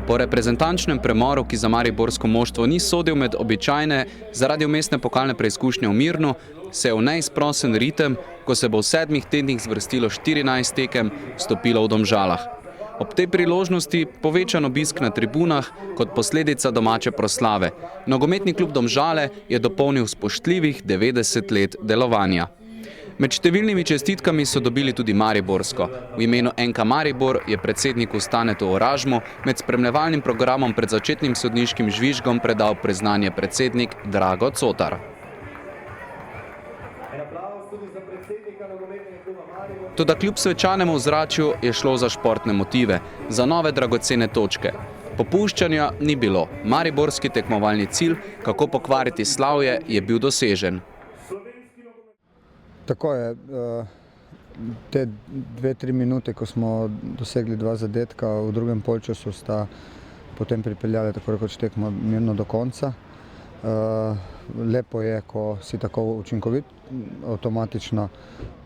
Po reprezentančnem premoru, ki za mariborsko moštvo ni sodil med običajne zaradi vmesne pokalne preizkušnje v Mirnu, se je v neizprosen ritem, ko se bo v 7 tednih zvrstilo 14 tekem, stopilo v Domžalah. Ob tej priložnosti povečan obisk na tribunah kot posledica domače proslave. Nogometni klub Domžale je dopolnil spoštljivih 90 let delovanja. Med številnimi čestitkami so dobili tudi mariborsko. V imenu NK Maribor je predsedniku Stanetu Oražmu med spremljevalnim programom pred začetnim sodniškim žvižgom predal priznanje predsednik Drago Cotar. Toda kljub svečanemu ozračju je šlo za športne motive, za nove dragocene točke. Popuščanja ni bilo. Mariborski tekmovalni cilj, kako pokvariti slavje, je bil dosežen. Tako je. Te 2-3 minute, ko smo dosegli 2 zadetka, v drugem polčasu sta potem pripeljali tako rekoč tekmo mirno do konca. Lepo je, ko si tako učinkovit, avtomatično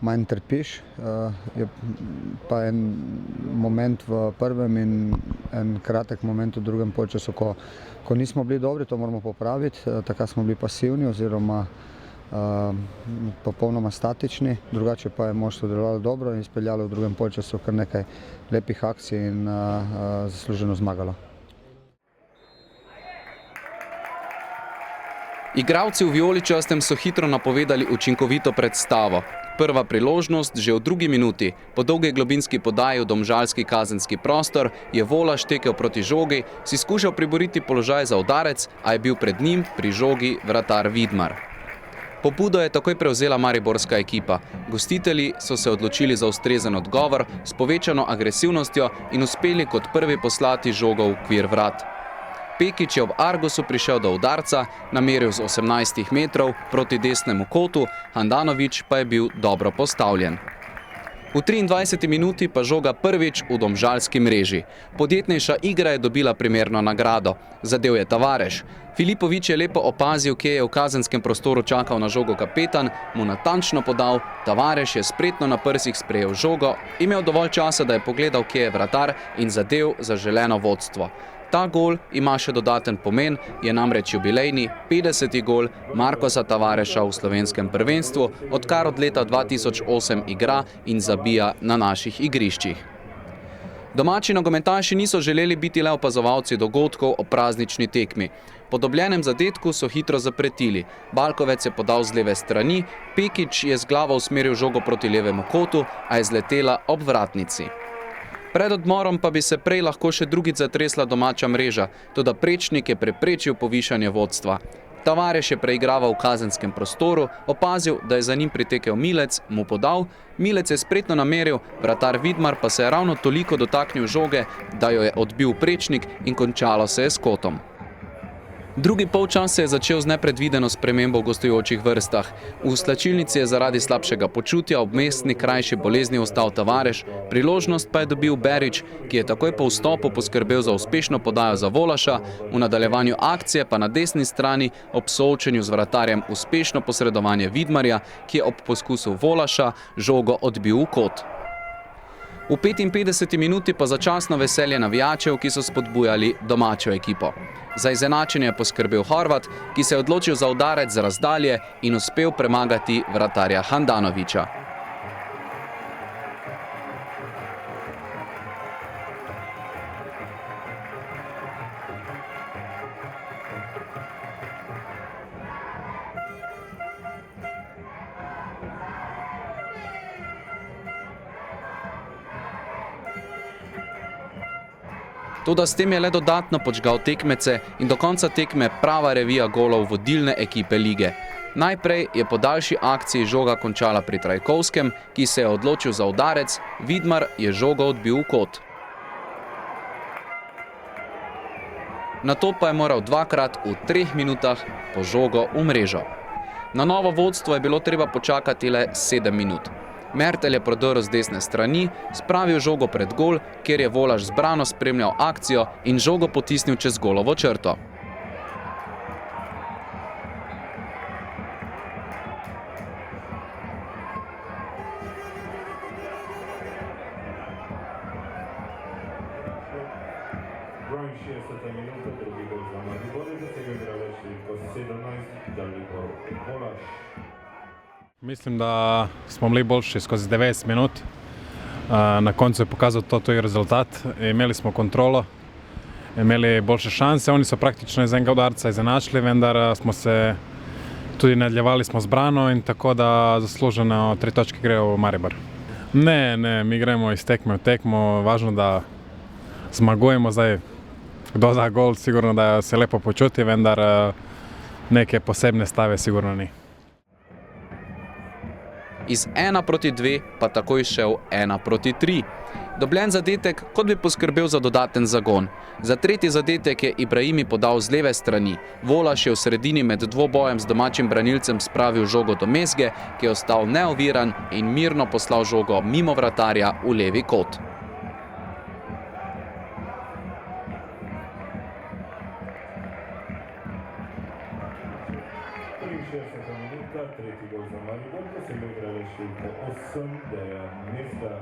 manj trpiš. Je pa en moment v prvem in en kratek moment v drugem polčasu, ko nismo bili dobri, to moramo popraviti. Takrat smo bili pasivni oziroma popolnoma statični, drugače pa je moštvo delovalo dobro in izpeljalo v drugem polčasu kar nekaj lepih akcij in zasluženo zmagalo. Igralci v vijoličastem so hitro napovedali učinkovito predstavo. Prva priložnost že v 2. minuti. Po dolgi globinski podaji v domžalski kazenski prostor je Volaš tekel proti žogi, si skušal priboriti položaj za udarec, a je bil pred njim pri žogi vratar Vidmar. Pobudo je takoj prevzela mariborska ekipa. Gostitelji so se odločili za ustrezen odgovor s povečano agresivnostjo in uspeli kot prvi poslati žogo v okvir vrat. Pekić je ob Argosu prišel do udarca, nameril z 18 metrov proti desnemu kotu, Handanović pa je bil dobro postavljen. V 23. minuti pa žoga prvič v domžalski mreži. Podjetnejša igra je dobila primerno nagrado. Zadel je Tavares. Filipović je lepo opazil, kje je v kazenskem prostoru čakal na žogo kapetan, mu natančno podal, Tavares je spretno na prsih sprejel žogo, imel dovolj časa, da je pogledal, kje je vratar in zadel za želeno vodstvo. Ta gol ima še dodaten pomen, je namreč jubilejni 50. gol Markosa Tavaresa v slovenskem prvenstvu, odkar od leta 2008 igra in zabija na naših igriščih. Domači nogometaši niso želeli biti le opazovalci dogodkov o praznični tekmi. Po dobljenem zadetku so hitro zapretili. Balkovec je podal z leve strani, Pekić je z glavo usmeril žogo proti levemu kotu, a je zletela ob vratnici. Pred odmorom pa bi se prej lahko še drugič zatresla domača mreža, toda Prečnik je preprečil povišanje vodstva. Tavares je preigraval v kazenskem prostoru, opazil, da je za njim pritekel Milec, mu podal, Milec je spretno nameril, vratar Vidmar pa se je ravno toliko dotaknil žoge, da jo je odbil Prečnik in končalo se je s kotom. Drugi polčas se je začel z nepredvideno spremembo v gostujočih vrstah. V slačilnici je zaradi slabšega počutja ob mestni krajši bolezni ostal Tavares, priložnost pa je dobil Berić, ki je takoj po vstopu poskrbel za uspešno podajo za Volaša, v nadaljevanju akcije pa na desni strani ob soočenju z vratarjem uspešno posredovanje Vidmarja, ki je ob poskusu Volaša žogo odbil v kot. V 55. minuti pa začasno veselje navijačev, ki so spodbujali domačo ekipo. Za izenačenje je poskrbel Horvat, ki se je odločil za udarec z razdalje in uspel premagati vratarja Handanovića. Toda s tem je le dodatno podžgal tekmece in do konca tekme prava revija golov vodilne ekipe lige. Najprej je po daljši akciji žoga končala pri Trajkovskem, ki se je odločil za udarec, Vidmar je žogo odbil v kot. Nato pa je moral dvakrat v 3 minutah po žogo v mrežo. Na novo vodstvo je bilo treba počakati le 7 minut. Mertelj je prodrl z desne strani, spravil žogo pred gol, kjer je Volaš zbrano spremljal akcijo in žogo potisnil čez golovo črto. 62 minuta, drugi gol za Maribor, dosegel igralec številko 17, Dalibor Volaš. Mislim, da smo bili boljši skozi 90 minut. Na koncu je pokazal to tudi rezultat. Imeli smo kontrolo, imeli boljše šanse. Oni so praktično iz enega udarca izenačili, vendar smo se tudi nadaljevali smo z brano in tako da zasluženo 3 točke grejo v Maribor. Ne, mi gremo iz tekme v tekmo. Važno, da zmagujemo zdaj. Kdo da gol, sigurno da se lepo počuti, vendar neke posebne stave sigurno ni. Iz 1-2 pa takoj šel 1-3. Dobljen zadetek, kot bi poskrbel za dodaten zagon. Za tretji zadetek je Ibrahimi podal z leve strani. Volaš je v sredini med dvobojem z domačim branilcem spravil žogo do Mezge, ki je ostal neoviran in mirno poslal žogo mimo vratarja v levi kot. Tretji gol za Maribor, dosegel igralec številko 8, Dejan Mezga.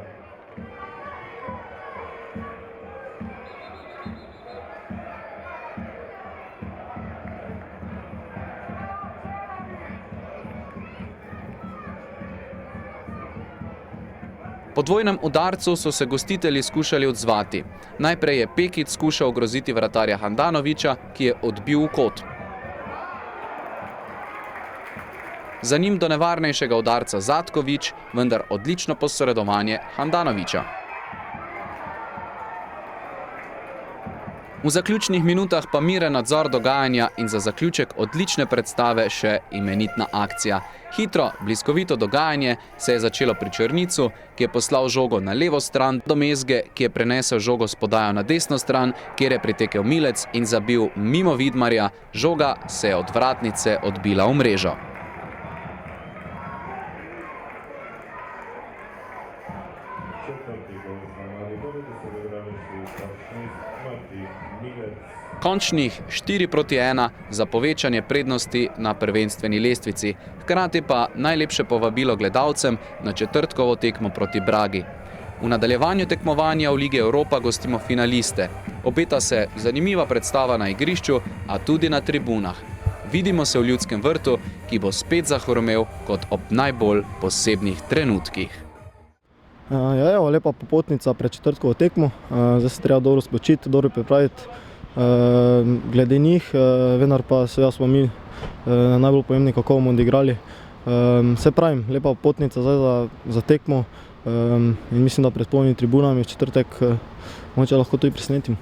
Po dvojnem udarcu so se gostitelji skušali odzvati. Najprej je Pekic skušal ogroziti vratarja Handanovića, ki je odbil v kot. Za njim do nevarnejšega udarca Zatković, vendar odlično posredovanje Handanovića. V zaključnih minutah pa miren nadzor dogajanja in za zaključek odlične predstave še imenitna akcija. Hitro, bliskovito dogajanje se je začelo pri Črnicu, ki je poslal žogo na levo stran, do Mezge, ki je prenesel žogo s podajo na desno stran, kjer je pritekel Milec in zabil mimo Vidmarja. Žoga se je od vratnice odbila v mrežo. Končnih 4-1 za povečanje prednosti na prvenstveni lestvici, hkrati pa najlepše povabilo gledalcem na četrtkovo tekmo proti Bragi. V nadaljevanju tekmovanja v Ligi Evropa gostimo finaliste. Obeta se zanimiva predstava na igrišču, a tudi na tribunah. Vidimo se v Ljudskem vrtu, ki bo spet zahromel kot ob najbolj posebnih trenutkih. Lepa popotnica pred četrtkovo tekmo. Zdaj se treba dobro spočiti, dobro pripraviti. Glede njih, vendar pa seveda smo mi najbolj pomembni, kako bomo odigrali. Se pravim, lepa popotnica zdaj za tekmo in mislim, da pred polnimi tribunami v četrtek mogoče lahko tudi presenetim.